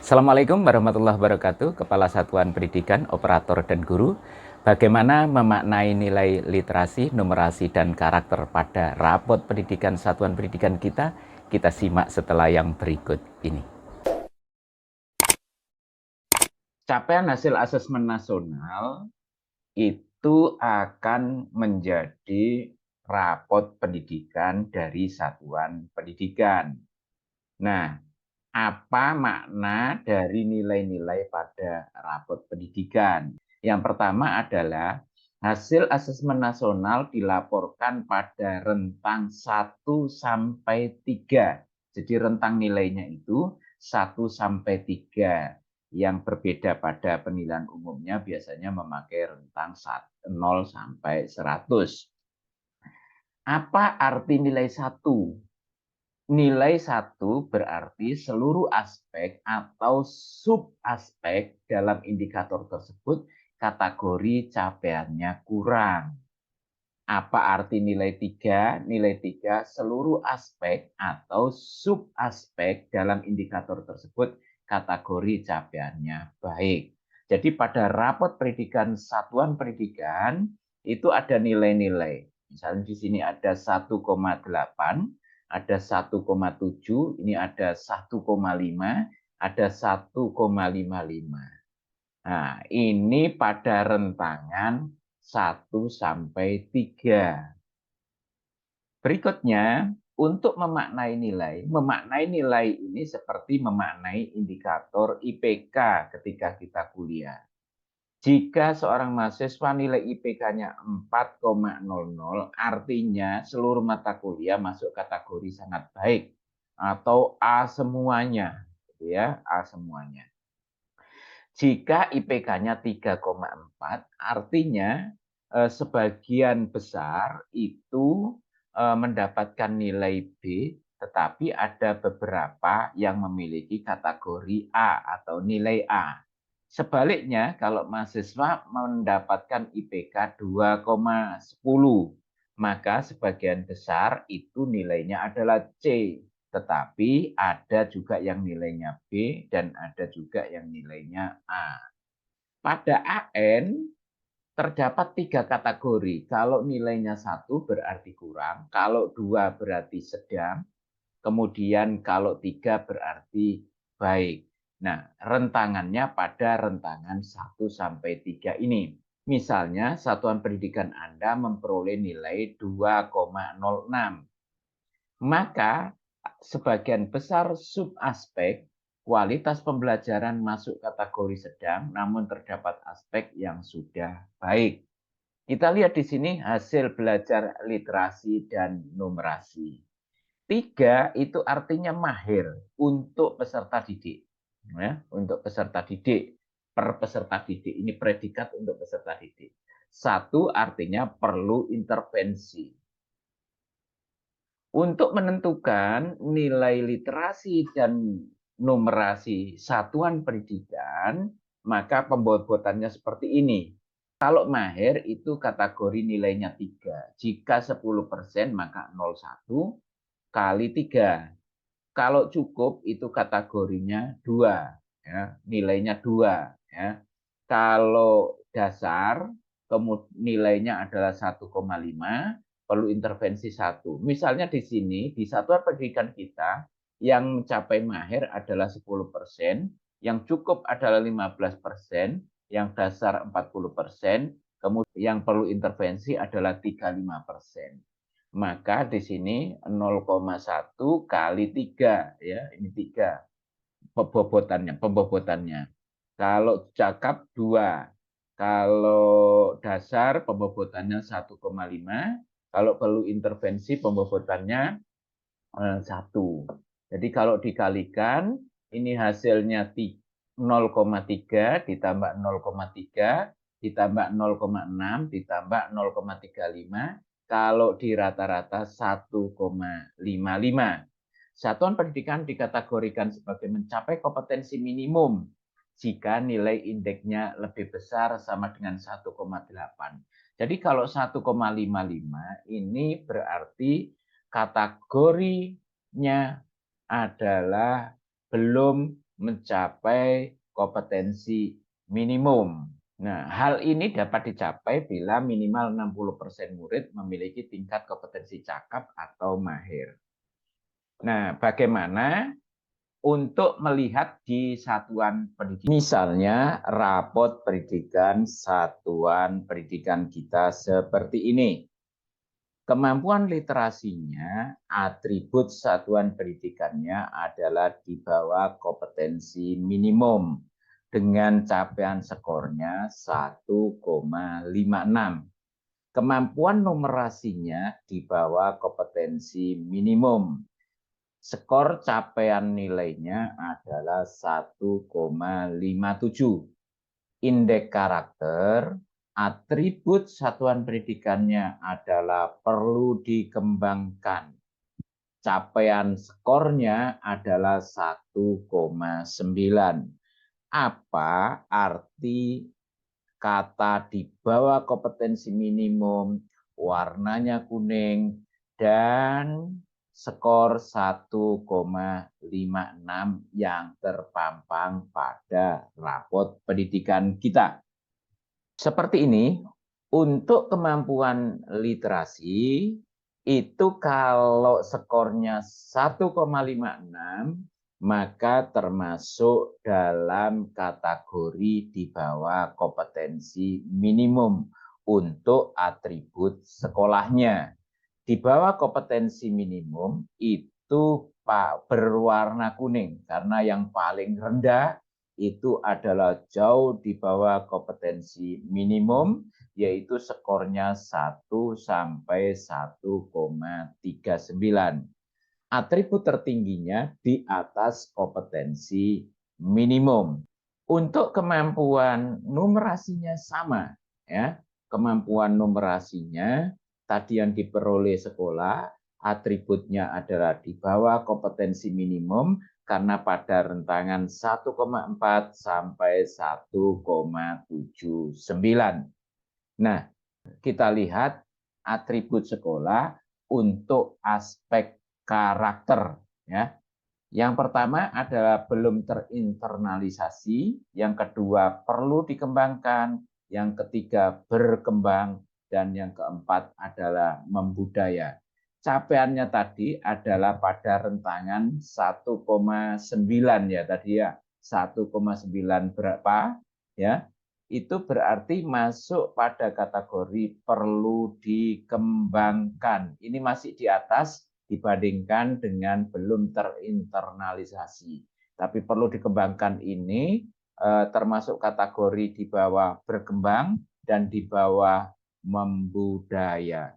Assalamualaikum warahmatullahi wabarakatuh, Kepala Satuan Pendidikan, Operator, dan Guru. Bagaimana memaknai nilai literasi, numerasi, dan karakter pada rapot pendidikan Satuan Pendidikan kita? Kita simak setelah yang berikut ini. Capaian hasil asesmen nasional itu akan menjadi rapot pendidikan dari Satuan Pendidikan. Nah, apa makna dari nilai-nilai pada rapot pendidikan? Yang pertama adalah hasil asesmen nasional dilaporkan pada rentang 1 sampai 3. Jadi rentang nilainya itu 1 sampai 3. Yang berbeda pada penilaian umumnya biasanya memakai rentang 0 sampai 100. Apa arti nilai 1? Nilai 1 berarti seluruh aspek atau subaspek dalam indikator tersebut kategori capaiannya kurang. Apa arti nilai 3? Nilai 3 seluruh aspek atau subaspek dalam indikator tersebut kategori capaiannya baik. Jadi pada rapot pendidikan Satuan Pendidikan itu ada nilai-nilai. Misalnya di sini ada 1,8, ada 1,7, ini ada 1,5, ada 1,55. Nah, ini pada rentangan 1 sampai 3. Berikutnya, untuk memaknai nilai ini seperti memaknai indikator IPK ketika kita kuliah. Jika seorang mahasiswa nilai IPK-nya 4,00, artinya seluruh mata kuliah masuk kategori sangat baik atau A semuanya, gitu ya, A semuanya. Jika IPK-nya 3,4, artinya sebagian besar itu mendapatkan nilai B, tetapi ada beberapa yang memiliki kategori A atau nilai A. Sebaliknya, kalau mahasiswa mendapatkan IPK 2,10, maka sebagian besar itu nilainya adalah C. Tetapi ada juga yang nilainya B dan ada juga yang nilainya A. Pada AN terdapat 3 kategori. Kalau nilainya 1 berarti kurang, kalau 2 berarti sedang, kemudian kalau 3 berarti baik. Nah, rentangannya pada rentangan 1 sampai 3 ini. Misalnya, satuan pendidikan Anda memperoleh nilai 2,06. Maka sebagian besar subaspek kualitas pembelajaran masuk kategori sedang, namun terdapat aspek yang sudah baik. Kita lihat di sini hasil belajar literasi dan numerasi. 3 itu artinya mahir untuk peserta didik. Ya, untuk peserta didik. Per peserta didik. Ini predikat untuk peserta didik. 1 artinya perlu intervensi. Untuk menentukan nilai literasi dan numerasi satuan pendidikan, maka pembobotannya seperti ini. Kalau mahir itu kategori nilainya 3. Jika 10% maka 0,1 kali 3. Kalau cukup itu kategorinya 2. Ya, nilainya 2. Ya. Kalau dasar, nilainya adalah 1,5, perlu intervensi 1. Misalnya di sini, di satuan pendidikan kita, yang mencapai mahir adalah 10%, yang cukup adalah 15%, yang dasar 40%, kemudian yang perlu intervensi adalah 35%. Maka di sini 0,1 kali 3, ya, ini 3 pembobotannya. Kalau cakap 2, kalau dasar pembobotannya 1,5, kalau perlu intervensi pembobotannya 1. Jadi kalau dikalikan, ini hasilnya 0,3 ditambah 0,3 ditambah 0,6 ditambah 0,35, kalau di rata-rata 1,55. Satuan pendidikan dikategorikan sebagai mencapai kompetensi minimum jika nilai indeksnya lebih besar sama dengan 1,8. Jadi kalau 1,55 ini berarti kategorinya adalah belum mencapai kompetensi minimum. Nah, hal ini dapat dicapai bila minimal 60% murid memiliki tingkat kompetensi cakap atau mahir. Nah, bagaimana untuk melihat di satuan pendidikan? Misalnya, rapot pendidikan satuan pendidikan kita seperti ini. Kemampuan literasinya, atribut satuan pendidikannya adalah di bawah kompetensi minimum dengan capaian skornya 1,56. Kemampuan numerasinya di bawah kompetensi minimum. Skor capaian nilainya adalah 1,57. Indeks karakter, atribut satuan pendidikannya adalah perlu dikembangkan. Capaian skornya adalah 1,9. Apa arti kata di bawah kompetensi minimum, warnanya kuning, dan skor 1,56 yang terpampang pada rapot pendidikan kita. Seperti ini, untuk kemampuan literasi, itu kalau skornya 1,56, maka termasuk dalam kategori di bawah kompetensi minimum untuk atribut sekolahnya. Di bawah kompetensi minimum itu berwarna kuning, karena yang paling rendah itu adalah jauh di bawah kompetensi minimum, yaitu skornya 1 sampai 1,39. Atribut tertingginya di atas kompetensi minimum. Untuk kemampuan numerasinya sama, ya. Kemampuan numerasinya tadi yang diperoleh sekolah, atributnya adalah di bawah kompetensi minimum karena pada rentangan 1,4 sampai 1,79. Nah, kita lihat atribut sekolah untuk aspek karakter, ya. Yang pertama adalah belum terinternalisasi, yang kedua perlu dikembangkan, yang ketiga berkembang, dan yang keempat adalah membudaya. Capaiannya tadi adalah pada rentangan 1,9 ya tadi ya. 1,9 berapa? Ya. Itu berarti masuk pada kategori perlu dikembangkan. Ini masih di atas dibandingkan dengan belum terinternalisasi. Tapi perlu dikembangkan ini termasuk kategori di bawah berkembang dan di bawah membudaya.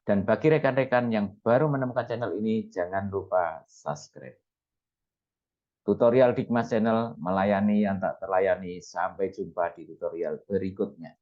Dan bagi rekan-rekan yang baru menemukan channel ini, jangan lupa subscribe. Tutorial Dikmas Channel melayani yang tak terlayani. Sampai jumpa di tutorial berikutnya.